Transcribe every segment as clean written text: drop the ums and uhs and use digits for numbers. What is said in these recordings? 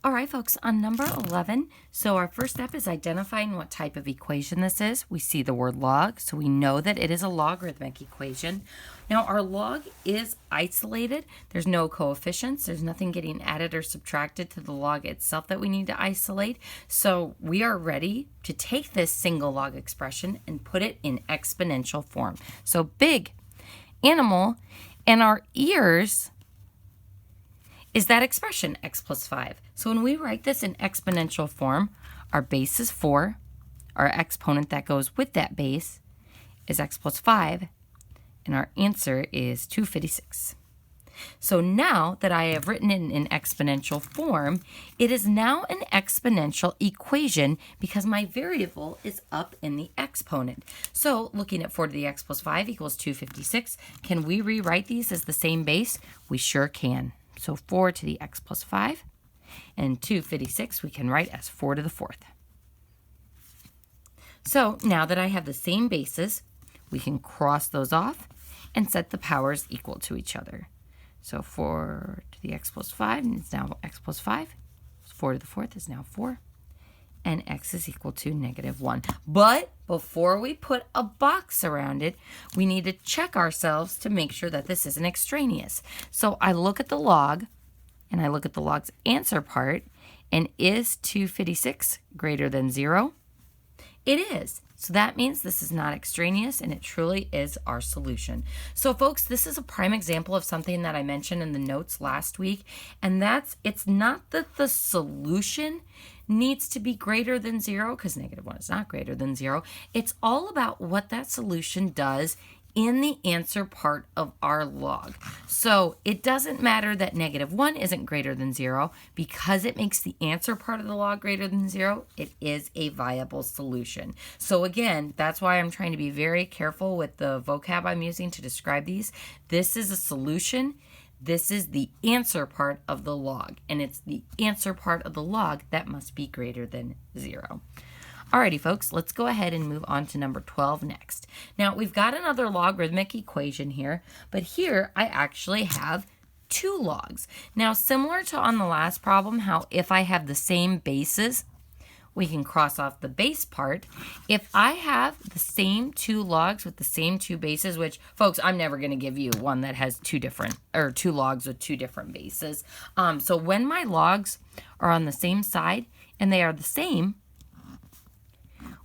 All right, folks, on number 11, so our first step is identifying what type of equation this is. We see the word log, so we know that it is a logarithmic equation. Now, our log is isolated. There's no coefficients. There's nothing getting added or subtracted to the log itself that we need to isolate. So we are ready to take this single log expression and put it in exponential form. So big animal, and our ears is that expression, x plus 5. So when we write this in exponential form, our base is 4. Our exponent that goes with that base is x plus 5. And our answer is 256. So now that I have written it in exponential form, it is now an exponential equation because my variable is up in the exponent. So looking at 4 to the x plus 5 equals 256. Can we rewrite these as the same base? We sure can. So 4 to the x plus 5, and 256 we can write as 4 to the 4th. So now that I have the same bases, we can cross those off and set the powers equal to each other. So 4 to the x plus 5 is now x plus 5. 4 to the 4th is now 4. And x is equal to -1. But before we put a box around it, we need to check ourselves to make sure that this isn't extraneous. So I look at the log, and I look at the log's answer part, and is 256 greater than 0? It is. So that means this is not extraneous, and it truly is our solution. So folks, this is a prime example of something that I mentioned in the notes last week, and it's not that the solution needs to be greater than 0, because -1 is not greater than 0. It's all about what that solution does in the answer part of our log. So it doesn't matter that -1 isn't greater than 0 because it makes the answer part of the log greater than 0. It is a viable solution. So again, that's why I'm trying to be very careful with the vocab I'm using to describe these. This is a solution. This is the answer part of the log, and it's the answer part of the log that must be greater than 0. Alrighty, folks, let's go ahead and move on to number 12 next. Now, we've got another logarithmic equation here, but here I actually have 2 logs. Now, similar to on the last problem, how if I have the same bases, we can cross off the base part. If I have the same 2 logs with the same 2 bases, which, folks, I'm never going to give you one that has 2 logs with 2 different bases. So when my logs are on the same side and they are the same,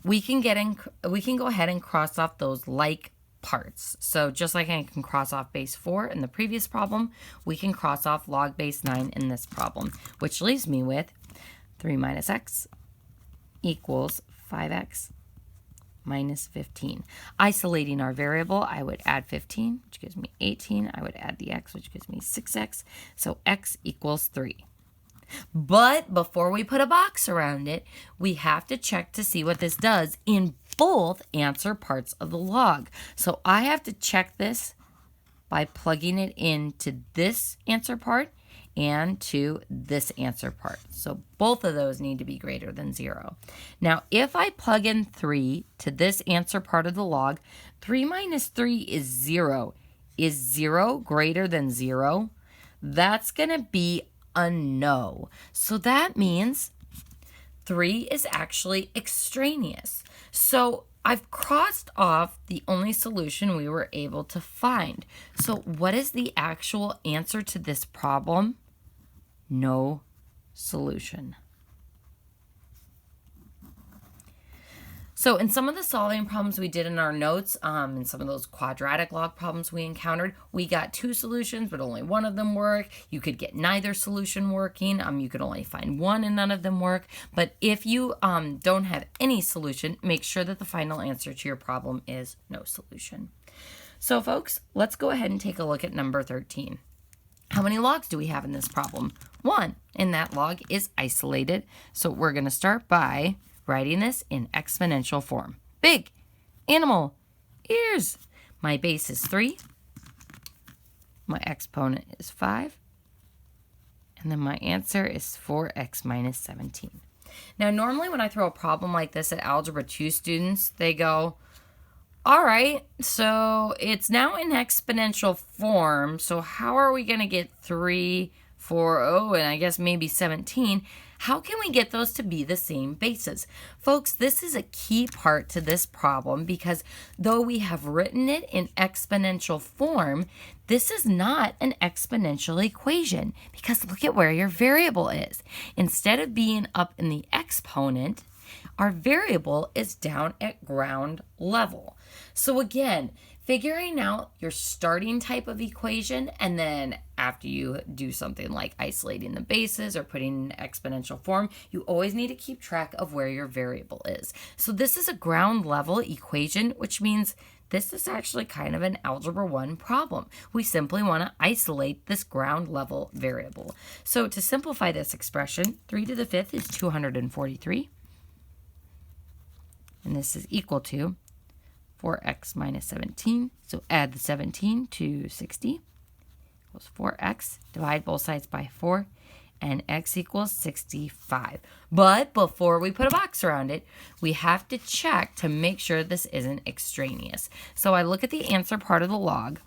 we can go ahead and cross off those like parts. So just like I can cross off base 4 in the previous problem, we can cross off log base 9 in this problem, which leaves me with 3 minus x equals 5x minus 15. Isolating our variable, I would add 15, which gives me 18. I would add the x, which gives me 6x. So x equals 3. But before we put a box around it, we have to check to see what this does in both answer parts of the log. So I have to check this by plugging it into this answer part and to this answer part. So both of those need to be greater than 0. Now, if I plug in 3 to this answer part of the log, 3 minus 3 is 0. Is 0 greater than 0? That's going to be a no. So that means 3 is actually extraneous. So I've crossed off the only solution we were able to find. So what is the actual answer to this problem? No solution. So in some of the solving problems we did in our notes, in some of those quadratic log problems we encountered, we got 2 solutions, but only one of them worked. You could get neither solution working. You could only find one and none of them work. But if you don't have any solution, make sure that the final answer to your problem is no solution. So folks, let's go ahead and take a look at number 13. How many logs do we have in this problem? 1, and that log is isolated. So we're going to start by writing this in exponential form. Big animal ears. My base is 3. My exponent is 5. And then my answer is 4x minus 17. Now, normally when I throw a problem like this at Algebra 2 students, they go, all right, so it's now in exponential form, so how are we going to get 3, 4, and I guess maybe 17. How can we get those to be the same bases? Folks, this is a key part to this problem because though we have written it in exponential form, this is not an exponential equation because look at where your variable is. Instead of being up in the exponent, our variable is down at ground level. So again, figuring out your starting type of equation, and then after you do something like isolating the bases or putting in exponential form, you always need to keep track of where your variable is. So this is a ground level equation, which means this is actually kind of an algebra 1 problem. We simply want to isolate this ground level variable. So to simplify this expression, 3 to the 5th is 243. And this is equal to 4x minus 17. So add the 17 to 60 equals 4x. Divide both sides by 4. And x equals 65. But before we put a box around it, we have to check to make sure this isn't extraneous. So I look at the answer part of the log.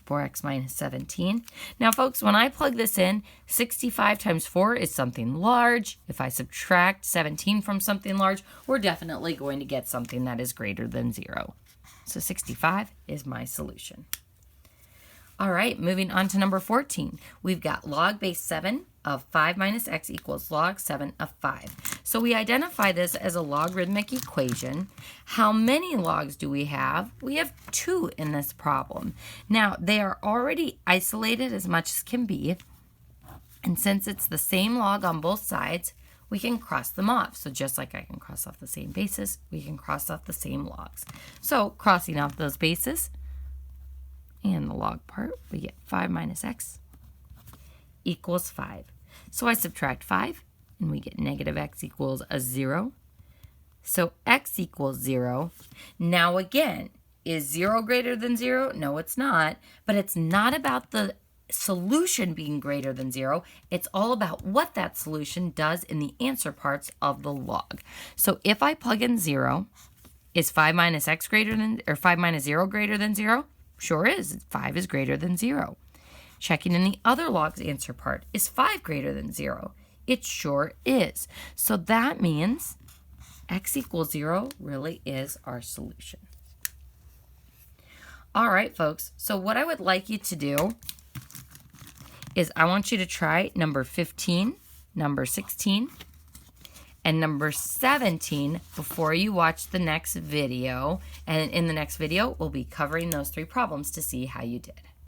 4x minus 17. Now, folks, when I plug this in, 65 times 4 is something large. If I subtract 17 from something large, we're definitely going to get something that is greater than 0. So 65 is my solution. All right, moving on to number 14. We've got log base 7 of 5 minus x equals log 7 of 5. So we identify this as a logarithmic equation. How many logs do we have? We have 2 in this problem. Now, they are already isolated as much as can be. And since it's the same log on both sides, we can cross them off. So just like I can cross off the same bases, we can cross off the same logs. So crossing off those bases, and the log part, we get 5 minus x equals 5. So I subtract 5, and we get negative x equals a 0. So x equals 0. Now again, is 0 greater than 0? No, it's not. But it's not about the solution being greater than 0. It's all about what that solution does in the answer parts of the log. So if I plug in 0, is 5 minus x greater than, or 5 minus 0 greater than 0? Sure is. 5 is greater than 0. Checking in the other log's answer part. Is 5 greater than 0? It sure is. So that means x equals 0 really is our solution. All right, folks. So what I would like you to do is I want you to try number 15, number 16, and number 17 before you watch the next video. And in the next video, we'll be covering those 3 problems to see how you did.